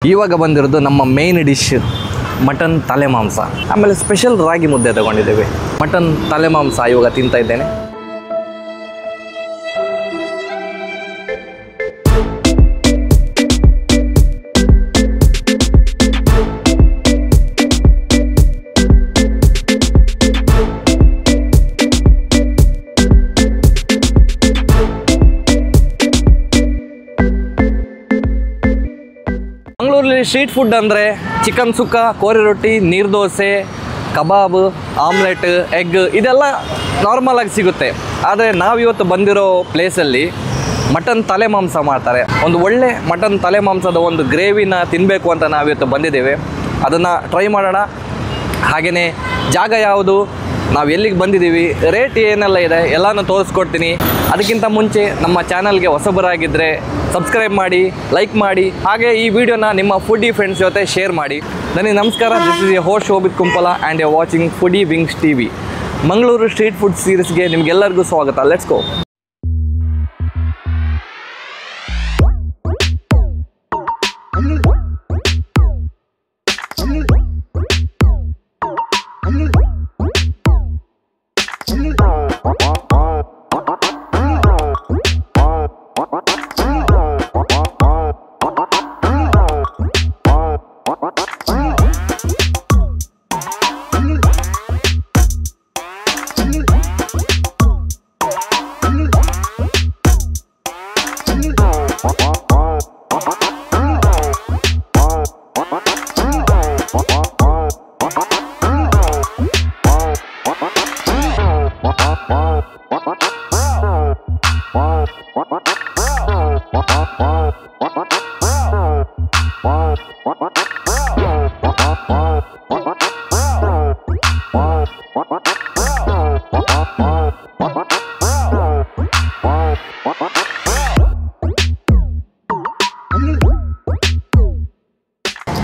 ಇವಾಗ ಬಂದಿರೋದು ನಮ್ಮ ಮೇನ್ ಡಿಶ್ ಮಟನ್ ತಲೆ ಮಾಂಸ, ಆಮೇಲೆ ಸ್ಪೆಷಲ್ ರಾಗಿ ಮುದ್ದೆ ತಗೊಂಡಿದ್ದೇವೆ. ಮಟನ್ ತಲೆ ಮಾಂಸ ಇವಾಗ ತಿಂತಾ ಇದ್ದೇನೆ. ಮಂಗಳೂರಲ್ಲಿ ಸ್ಟ್ರೀಟ್ ಫುಡ್ ಅಂದರೆ ಚಿಕನ್ ಸುಕ್ಕ, ಕೋರಿ ರೊಟ್ಟಿ, ನೀರು ದೋಸೆ, ಕಬಾಬ್, ಆಮ್ಲೆಟ್, ಎಗ್ ಇದೆಲ್ಲ ನಾರ್ಮಲಾಗಿ ಸಿಗುತ್ತೆ. ಆದರೆ ನಾವಿವತ್ತು ಬಂದಿರೋ ಪ್ಲೇಸಲ್ಲಿ ಮಟನ್ ತಲೆ ಮಾಂಸ ಮಾಡ್ತಾರೆ. ಒಂದು ಒಳ್ಳೆ ಮಟನ್ ತಲೆ ಮಾಂಸದ ಒಂದು ಗ್ರೇವಿನ ತಿನ್ನಬೇಕು ಅಂತ ನಾವಿವತ್ತು ಬಂದಿದ್ದೇವೆ. ಅದನ್ನು ಟ್ರೈ ಮಾಡೋಣ. ಹಾಗೆಯೇ ಜಾಗ ಯಾವುದು, ನಾವು ಎಲ್ಲಿಗೆ ಬಂದಿದ್ದೀವಿ, ರೇಟ್ ಏನೆಲ್ಲ ಇದೆ ಎಲ್ಲನೂ ತೋರಿಸ್ಕೊಡ್ತೀನಿ. ಅದಕ್ಕಿಂತ ಮುಂಚೆ ನಮ್ಮ ಚಾನಲ್ಗೆ ಹೊಸಬರಾಗಿದ್ದರೆ ಸಬ್ಸ್ಕ್ರೈಬ್ ಮಾಡಿ, ಲೈಕ್ ಮಾಡಿ, ಹಾಗೆ ಈ ವಿಡಿಯೋನ ನಿಮ್ಮ ಫುಡಿ ಫ್ರೆಂಡ್ಸ್ ಜೊತೆ ಶೇರ್ ಮಾಡಿ. ನನಗೆ ನಮಸ್ಕಾರ, this is A host Shobhit Kumpala and A watching foodie wings TV. Mangaluru street food ಸೀರೀಸ್ಗೆ ನಿಮಗೆಲ್ಲರಿಗೂ ಸ್ವಾಗತ. Let's go.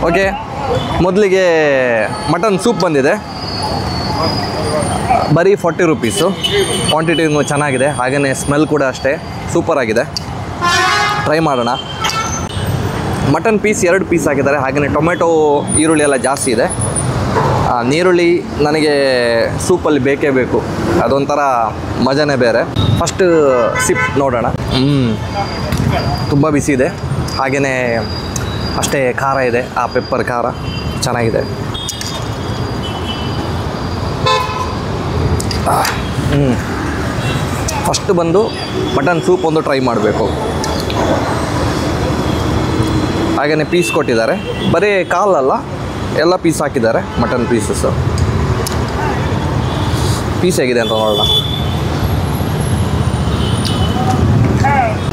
ಓಕೆ, ಮೊದಲಿಗೆ ಮಟನ್ ಸೂಪ್ ಬಂದಿದೆ, ಬರೀ 40 ರೂಪೀಸು. ಕ್ವಾಂಟಿಟಿನೂ ಚೆನ್ನಾಗಿದೆ, ಹಾಗೆಯೇ ಸ್ಮೆಲ್ ಕೂಡ ಅಷ್ಟೇ ಸೂಪರ್ ಆಗಿದೆ. ಟ್ರೈ ಮಾಡೋಣ. ಮಟನ್ ಪೀಸ್ 2 ಪೀಸ್ ಹಾಕಿದ್ದಾರೆ, ಹಾಗೆಯೇ ಟೊಮೆಟೊ, ಈರುಳ್ಳಿ ಎಲ್ಲ ಜಾಸ್ತಿ ಇದೆ. ನೀರುಳ್ಳಿ ನನಗೆ ಸೂಪಲ್ಲಿ ಬೇಕೇ ಬೇಕು, ಅದೊಂಥರ ಮಜಾನೇ ಬೇರೆ. ಫಸ್ಟ್ ಸಿಪ್ ನೋಡೋಣ. ತುಂಬ ಬಿಸಿ ಇದೆ, ಹಾಗೆಯೇ ಅಷ್ಟೇ ಖಾರ ಇದೆ, ಆ ಪೆಪ್ಪರ್ ಖಾರ ಚೆನ್ನಾಗಿದೆ. ಫಸ್ಟ್ ಬಂದು ಮಟನ್ ಸೂಪ್ ಒಂದು ಟ್ರೈ ಮಾಡಬೇಕು. ಹಾಗೆಯೇ ಪೀಸ್ ಕೊಟ್ಟಿದ್ದಾರೆ, ಬರೀ ಕಾಲಲ್ಲ ಎಲ್ಲ ಪೀಸ್ ಹಾಕಿದ್ದಾರೆ. ಮಟನ್ ಪೀಸಸ್ಸು ಪೀಸ್ ಹೇಗಿದೆ ಅಂತ ನೋಡೋಣ.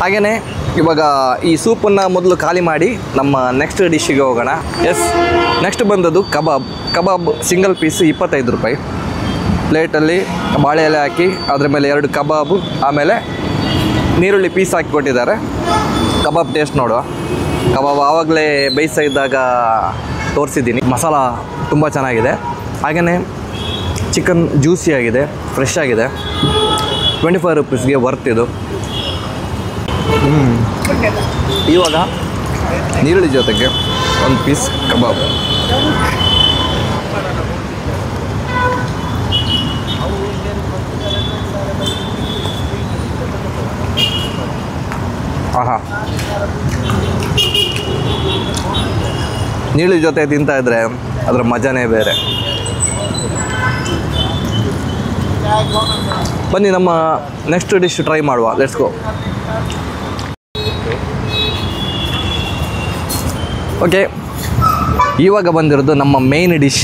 ಹಾಗೆಯೇ ಇವಾಗ ಈ ಸೂಪನ್ನು ಮೊದಲು ಖಾಲಿ ಮಾಡಿ ನಮ್ಮ ನೆಕ್ಸ್ಟ್ ಡಿಶ್ಶಿಗೆ ಹೋಗೋಣ. ಎಸ್, ನೆಕ್ಸ್ಟ್ ಬಂದದ್ದು ಕಬಾಬ್ ಸಿಂಗಲ್ ಪೀಸ್ 25 ರೂಪಾಯಿ. ಪ್ಲೇಟಲ್ಲಿ ಬಾಳೆ ಎಲೆ ಹಾಕಿ ಅದ್ರ ಮೇಲೆ 2 ಕಬಾಬು, ಆಮೇಲೆ ನೀರುಳ್ಳಿ ಪೀಸ್ ಹಾಕಿ ಕೊಟ್ಟಿದ್ದಾರೆ. ಕಬಾಬ್ ಟೇಸ್ಟ್ ನೋಡುವ. ಕಬಾಬ್ ಆವಾಗಲೇ ಬೇಯಿಸ್ತಾ ಇದ್ದಾಗ ತೋರಿಸಿದ್ದೀನಿ. ಮಸಾಲ ತುಂಬ ಚೆನ್ನಾಗಿದೆ, ಹಾಗೆಯೇ ಚಿಕನ್ ಜ್ಯೂಸಿಯಾಗಿದೆ, ಫ್ರೆಶ್ ಆಗಿದೆ. 25 ರೂಪೀಸ್ಗೆ ವರ್ತ್ ಇದು. ಇವಾಗ ನೀರುಳ್ಳಿ ಜೊತೆಗೆ 1 ಪೀಸ್ ಕಬಾಬ್. ಆಹಾ, ನೀರುಳ್ಳಿ ಜೊತೆ ತಿಂತಾ ಇದ್ರೆ ಅದರ ಮಜಾನೇ ಬೇರೆ. ಬನ್ನಿ ನಮ್ಮ ನೆಕ್ಸ್ಟ್ ಡಿಶ್ ಟ್ರೈ ಮಾಡುವ. Let's go. ಓಕೆ, ಇವಾಗ ಬಂದಿರೋದು ನಮ್ಮ ಮೇನ್ ಡಿಶ್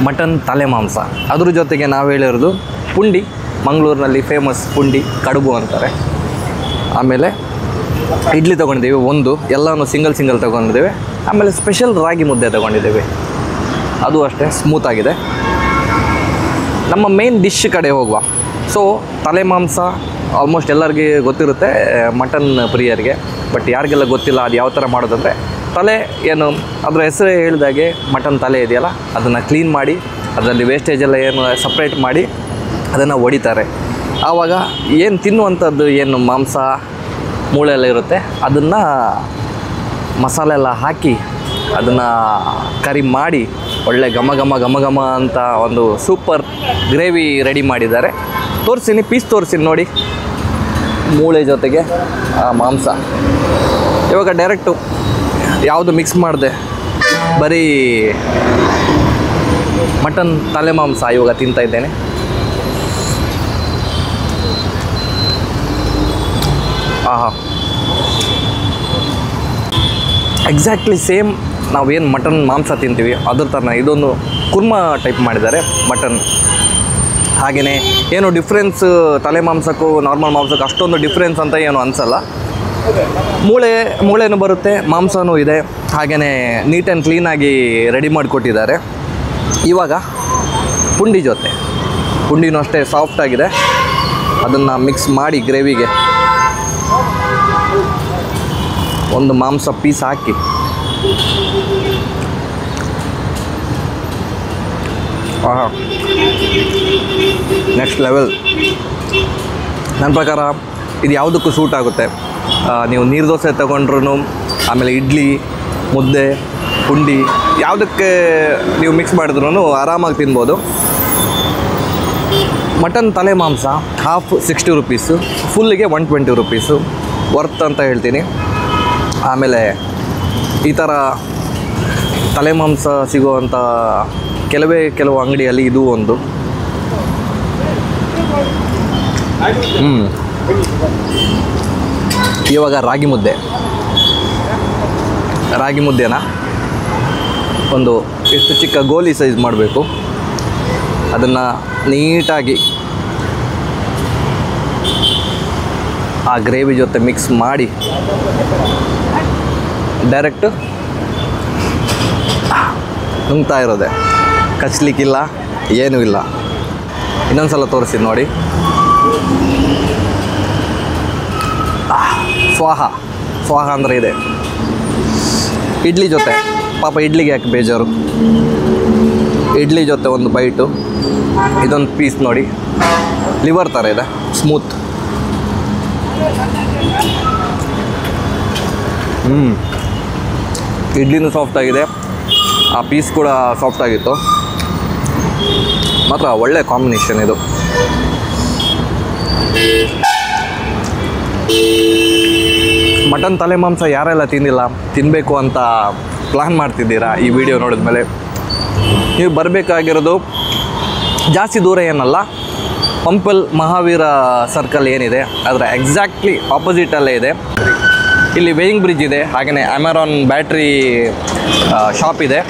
ಮಟನ್ ತಲೆ ಮಾಂಸ. ಅದ್ರ ಜೊತೆಗೆ ನಾವು ಹೇಳಿರೋದು ಪುಂಡಿ, ಮಂಗಳೂರಿನಲ್ಲಿ ಫೇಮಸ್ ಪುಂಡಿ, ಕಡುಬು ಅಂತಾರೆ. ಆಮೇಲೆ ಇಡ್ಲಿ ತೊಗೊಂಡಿದ್ದೀವಿ ಒಂದು, ಎಲ್ಲನೂ ಸಿಂಗಲ್ ತೊಗೊಂಡಿದ್ದೇವೆ. ಆಮೇಲೆ ಸ್ಪೆಷಲ್ ರಾಗಿ ಮುದ್ದೆ ತೊಗೊಂಡಿದ್ದೇವೆ, ಅದು ಅಷ್ಟೇ ಸ್ಮೂತಾಗಿದೆ. ನಮ್ಮ ಮೇನ್ ಡಿಶ್ ಕಡೆ ಹೋಗುವ. ಸೊ ತಲೆ ಮಾಂಸ ಆಲ್ಮೋಸ್ಟ್ ಎಲ್ಲರಿಗೆ ಗೊತ್ತಿರುತ್ತೆ, ಮಟನ್ ಪ್ರಿಯರಿಗೆ. ಬಟ್ ಯಾರಿಗೆಲ್ಲ ಗೊತ್ತಿಲ್ಲ ಅದು ಯಾವ ಥರ ಮಾಡೋದಂದರೆ, ತಲೆ ಏನು ಅದರ ಹೆಸರು ಹೇಳಿದಾಗೆ ಮಟನ್ ತಲೆ ಇದೆಯಲ್ಲ, ಅದನ್ನು ಕ್ಲೀನ್ ಮಾಡಿ ಅದರಲ್ಲಿ ವೇಸ್ಟೇಜ್ ಎಲ್ಲ ಏನು ಸಪ್ರೇಟ್ ಮಾಡಿ ಅದನ್ನು ಹೊಡಿತಾರೆ. ಆವಾಗ ಏನು ತಿನ್ನುವಂಥದ್ದು ಏನು ಮಾಂಸ ಮೂಳೆ ಎಲ್ಲ ಇರುತ್ತೆ ಅದನ್ನು ಮಸಾಲೆ ಎಲ್ಲ ಹಾಕಿ ಅದನ್ನು ಕರಿ ಮಾಡಿ ಒಳ್ಳೆ ಘಮ ಘಮ ಘಮ ಘಮ ಅಂತ ಒಂದು ಸೂಪರ್ ಗ್ರೇವಿ ರೆಡಿ ಮಾಡಿದ್ದಾರೆ. ತೋರಿಸ್ತೀನಿ, ಪೀಸ್ ತೋರಿಸ್ತೀನಿ ನೋಡಿ. ಮೂಳೆ ಜೊತೆಗೆ ಮಾಂಸ. ಇವಾಗ ಡೈರೆಕ್ಟು ಯಾವುದು ಮಿಕ್ಸ್ ಮಾಡಿದೆ, ಬರೀ ಮಟನ್ ತಲೆ ಮಾಂಸ ಇವಾಗ ತಿಂತಾ ಇದ್ದೇನೆ. ಆಹಾ, ಎಕ್ಸಾಕ್ಟ್ಲಿ ಸೇಮ್ ನಾವೇನು ಮಟನ್ ಮಾಂಸ ತಿಂತೀವಿ ಅದ್ರ ಥರನೇ ಇದೊಂದು ಕುರ್ಮಾ ಟೈಪ್ ಮಾಡಿದ್ದಾರೆ ಮಟನ್. ಹಾಗೆಯೇ ಏನು ಡಿಫ್ರೆನ್ಸ್ ತಲೆ ಮಾಂಸಕ್ಕೂ ನಾರ್ಮಲ್ ಮಾಂಸಕ್ಕೂ ಅಷ್ಟೊಂದು ಡಿಫ್ರೆನ್ಸ್ ಅಂತ ಏನು ಅನಿಸಲ್ಲ. ಮೂಳೆನೂ ಬರುತ್ತೆ, ಮಾಂಸನೂ ಇದೆ, ಹಾಗೆಯೇ ನೀಟ್ ಆ್ಯಂಡ್ ಕ್ಲೀನಾಗಿ ರೆಡಿ ಮಾಡಿಕೊಟ್ಟಿದ್ದಾರೆ. ಇವಾಗ ಪುಂಡಿ ಜೊತೆ, ಪುಂಡಿನೂ ಅಷ್ಟೇ ಸಾಫ್ಟಾಗಿದೆ, ಅದನ್ನು ಮಿಕ್ಸ್ ಮಾಡಿ ಗ್ರೇವಿಗೆ ಒಂದು ಮಾಂಸ ಪೀಸ್ ಹಾಕಿ ನೆಕ್ಸ್ಟ್ ಲೆವೆಲ್. ನನ್ನ ಪ್ರಕಾರ ಇದು ಯಾವುದಕ್ಕೂ ಸೂಟ್ ಆಗುತ್ತೆ. ನೀವು ನೀರು ದೋಸೆ ತೊಗೊಂಡ್ರು, ಆಮೇಲೆ ಇಡ್ಲಿ, ಮುದ್ದೆ, ಪುಂಡಿ ಯಾವುದಕ್ಕೆ ನೀವು ಮಿಕ್ಸ್ ಮಾಡಿದ್ರೂ ಆರಾಮಾಗಿ ತಿನ್ಬೋದು. ಮಟನ್ ತಲೆ ಮಾಂಸ ಹಾಫ್ 60 ರುಪೀಸು, ಫುಲ್ಲಿಗೆ 120 ರುಪೀಸು, ವರ್ತ್ ಅಂತ ಹೇಳ್ತೀನಿ. ಆಮೇಲೆ ಈ ಥರ ತಲೆ ಮಾಂಸ ಸಿಗುವಂಥ ಕೆಲವು ಅಂಗಡಿಯಲ್ಲಿ ಇದು ಒಂದು. ಇವಾಗ ರಾಗಿ ಮುದ್ದೆನ ಒಂದು ಎಷ್ಟು ಚಿಕ್ಕ ಗೋಲಿ ಸೈಜ್ ಮಾಡಬೇಕು, ಅದನ್ನು ನೀಟಾಗಿ ಆ ಗ್ರೇವಿ ಜೊತೆ ಮಿಕ್ಸ್ ಮಾಡಿ ಡೈರೆಕ್ಟು ನುಂಗ್ತಾ ಇರೋದೆ, ಕಚ್ಚಲಿಕ್ಕಿಲ್ಲ, ಏನೂ ಇಲ್ಲ. ಇನ್ನೊಂದು ಸಲ ತೋರಿಸ್ತೀನಿ ನೋಡಿ. ಸ್ವಾಹ ಅಂದರೆ ಇದೆ. ಇಡ್ಲಿ ಜೊತೆ, ಪಾಪ ಇಡ್ಲಿಗೆ ಯಾಕೆ ಬೇಜಾರು, ಇಡ್ಲಿ ಜೊತೆ ಒಂದು ಬೈಟು. ಇದೊಂದು ಪೀಸ್ ನೋಡಿ, ಲಿವರ್ ಥರ ಇದೆ, ಸ್ಮೂತ್. ಇಡ್ಲಿನೂ ಸಾಫ್ಟಾಗಿದೆ, ಆ ಪೀಸ್ ಕೂಡ ಸಾಫ್ಟಾಗಿತ್ತು. ಮಾತ್ರ ಒಳ್ಳೆ ಕಾಂಬಿನೇಷನ್ ಇದು. ಮಟನ್ ತಲೆ ಮಾಂಸ ಯಾರೆಲ್ಲ ತಿಂದಿಲ್ಲ, ತಿನ್ನಬೇಕು ಅಂತ ಪ್ಲ್ಯಾನ್ ಮಾಡ್ತಿದ್ದೀರಾ ಈ ವಿಡಿಯೋ ನೋಡಿದ ಮೇಲೆ, ನೀವು ಬರಬೇಕಾಗಿರೋದು ಜಾಸ್ತಿ ದೂರ ಏನಲ್ಲ, ಪಂಪಲ್ ಮಹಾವೀರ ಸರ್ಕಲ್ ಏನಿದೆ ಅದರ ಎಕ್ಸಾಕ್ಟ್ಲಿ ಆಪೋಸಿಟಲ್ಲೇ ಇದೆ. ಇಲ್ಲಿ ವೇಯಿಂಗ್ ಬ್ರಿಡ್ಜ್ ಇದೆ, ಹಾಗೆಯೇ ಅಮೆರಾನ್ ಬ್ಯಾಟ್ರಿ ಶಾಪ್ ಇದೆ,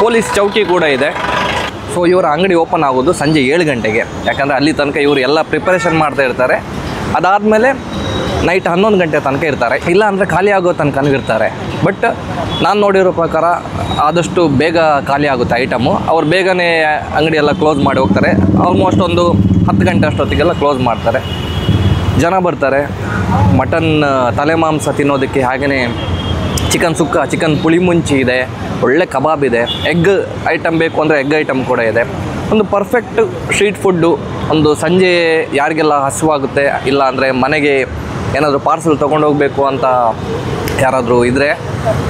ಪೊಲೀಸ್ ಚೌಕಿ ಕೂಡ ಇದೆ. ಸೊ ಇವರ ಅಂಗಡಿ ಓಪನ್ ಆಗೋದು ಸಂಜೆ 7 ಗಂಟೆಗೆ, ಯಾಕಂದರೆ ಅಲ್ಲಿ ತನಕ ಇವರು ಎಲ್ಲ ಪ್ರಿಪರೇಷನ್ ಮಾಡ್ತಾ ಇರ್ತಾರೆ. ಅದಾದಮೇಲೆ ನೈಟ್ 11 ಗಂಟೆ ತನಕ ಇರ್ತಾರೆ, ಇಲ್ಲ ಅಂದರೆ ಖಾಲಿ ಆಗೋ ತನಕ ಇರ್ತಾರೆ. ಬಟ್ ನಾನು ನೋಡಿರೋ ಪ್ರಕಾರ ಆದಷ್ಟು ಬೇಗ ಖಾಲಿ ಆಗುತ್ತೆ ಐಟಮು. ಅವ್ರು ಬೇಗನೆ ಅಂಗಡಿ ಎಲ್ಲ ಕ್ಲೋಸ್ ಮಾಡಿ ಹೋಗ್ತಾರೆ. ಆಲ್ಮೋಸ್ಟ್ ಒಂದು 10 ಗಂಟೆ ಅಷ್ಟೊತ್ತಿಗೆಲ್ಲ ಕ್ಲೋಸ್ ಮಾಡ್ತಾರೆ. ಜನ ಬರ್ತಾರೆ ಮಟನ್ ತಲೆ ಮಾಂಸ ತಿನ್ನೋದಕ್ಕೆ. ಹಾಗೆಯೇ ಚಿಕನ್ ಸುಕ್ಕ, ಚಿಕನ್ ಪುಳಿ ಮುಂಚಿ ಇದೆ, ಒಳ್ಳೆ ಕಬಾಬ್ ಇದೆ, ಎಗ್ ಐಟಮ್ ಬೇಕು ಅಂದರೆ ಎಗ್ ಐಟಮ್ ಕೂಡ ಇದೆ. ಒಂದು ಪರ್ಫೆಕ್ಟ್ ಸ್ಟ್ರೀಟ್ ಫುಡ್ಡು. ಒಂದು ಸಂಜೆ ಯಾರಿಗೆಲ್ಲ ಹಸಿವಾಗುತ್ತೆ, ಇಲ್ಲ ಅಂದರೆ ಮನೆಗೆ ಏನಾದರೂ ಪಾರ್ಸಲ್ ತೊಗೊಂಡೋಗಬೇಕು ಅಂತ ಯಾರಾದರೂ ಇದ್ದರೆ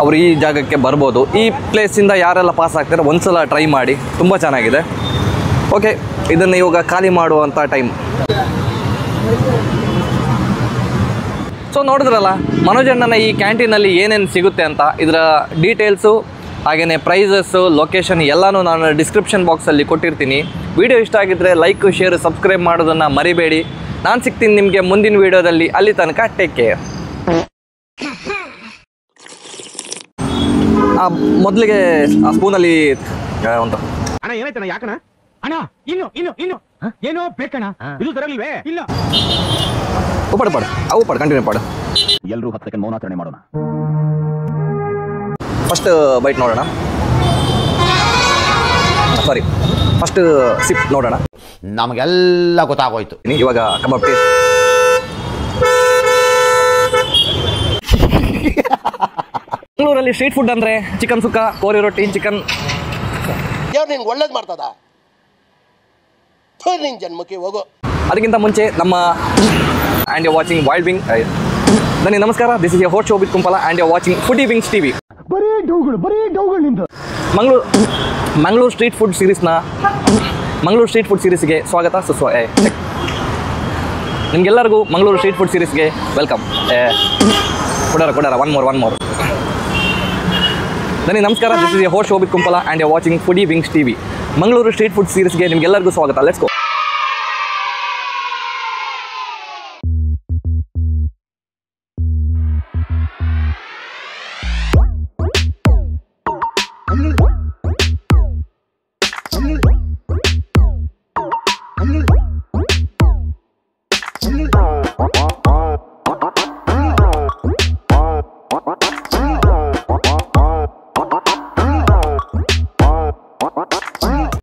ಅವರು ಈ ಜಾಗಕ್ಕೆ ಬರ್ಬೋದು. ಈ ಪ್ಲೇಸಿಂದ ಯಾರೆಲ್ಲ ಪಾಸ್ ಆಗ್ತಾರೆ ಒಂದು ಸಲ ಟ್ರೈ ಮಾಡಿ, ತುಂಬ ಚೆನ್ನಾಗಿದೆ. ಓಕೆ, ಇದನ್ನು ಇವಾಗ ಖಾಲಿ ಮಾಡುವಂಥ ಟೈಮ್. ಸೊ ನೋಡಿದ್ರಲ್ಲ ಮನೋಜಣ್ಣನ ಈ ಕ್ಯಾಂಟೀನಲ್ಲಿ ಏನೇನು ಸಿಗುತ್ತೆ ಅಂತ. ಇದರ ಡೀಟೇಲ್ಸು ಹಾಗೆಯೇ ಪ್ರೈಸಸ್ಸು, ಲೊಕೇಶನ್ ಎಲ್ಲನೂ ನಾನು ಡಿಸ್ಕ್ರಿಪ್ಷನ್ ಬಾಕ್ಸಲ್ಲಿ ಕೊಟ್ಟಿರ್ತೀನಿ. ವಿಡಿಯೋ ಇಷ್ಟ ಆಗಿದ್ದರೆ ಲೈಕ್, ಶೇರ್, ಸಬ್ಸ್ಕ್ರೈಬ್ ಮಾಡೋದನ್ನು ಮರಿಬೇಡಿ. ನಾನು ಸಿಗ್ತೀನಿ ನಿಮಗೆ ಮುಂದಿನ ವೀಡಿಯೋದಲ್ಲಿ. ಅಲ್ಲಿ ತನಕ ಟೇಕ್ ಕೇರ್. ಮೊದಲಿಗೆ ಆ ಸ್ಪೂನಲ್ಲಿ ಒಂದು ಅಣ್ಣ ಏನಾಯ್ತಣ್ಣ? ಯಾಕಣ್ಣ? ಅಣ್ಣ ಇನ್ನು ಏನೋ ಬೇಕಣ್ಣ, ಇದು ತರಲಿಲ್ವೇ? ಇಲ್ಲ. ಪಡು ಕಂಟಿನ್ಯೂ ಪಾಡು. ಎಲ್ಲರೂ 10 ಸೆಕೆಂಡ್ ಮೌನಾಚರಣೆ ಮಾಡೋಣ. ಫಸ್ಟ್ ಬೈಟ್ ನೋಡೋಣ, ಸಾರಿ ಫಸ್ಟ್ ಸಿಪ್ ನೋಡೋಣ. ನಮಗೆಲ್ಲ ಗೊತ್ತಾಗೋಯ್ತು. ಇವಾಗ ಕಬಾಬ್ ಟೇಸ್ಟ್. ಬೆಂಗಳೂರಲ್ಲಿ ಸ್ಟ್ರೀಟ್ ಫುಡ್ ಅಂದರೆ ಚಿಕನ್ ಸುಕ್ಕ, ಕೋರಿ ರೊಟ್ಟಿ, ಚಿಕನ್. ಯಾರು ನಿನ್ಗೆ ಒಳ್ಳೇದು ಮಾಡ್ತದ? ನಿನ್ನ ಜನ್ಮಕ್ಕೆ ಹೋಗೋ. ಅದಕ್ಕಿಂತ ಮುಂಚೆ ನಮ್ಮ and you watching wild wing ಬನ್ನಿ ನಮಸ್ಕಾರ, this is your host Shobhit Kumpala and you watching foodie wings TV. Mangaluru street food ಸೀರೀಸ್ಗೆ ಸ್ವಾಗತ ನಿಮಗೆಲ್ಲರಿಗೂ Mangaluru street food ಸೀರೀಸ್ಗೆ welcome. ಕೊಡಾರ one more. ಬನ್ನಿ ನಮಸ್ಕಾರ, this is your host Shobhit Kumpala and you watching foodie wings TV. Mangaluru street food ಸೀರೀಸ್ಗೆ ನಿಮಗೆಲ್ಲರಿಗೂ ಸ್ವಾಗತ. Let's go.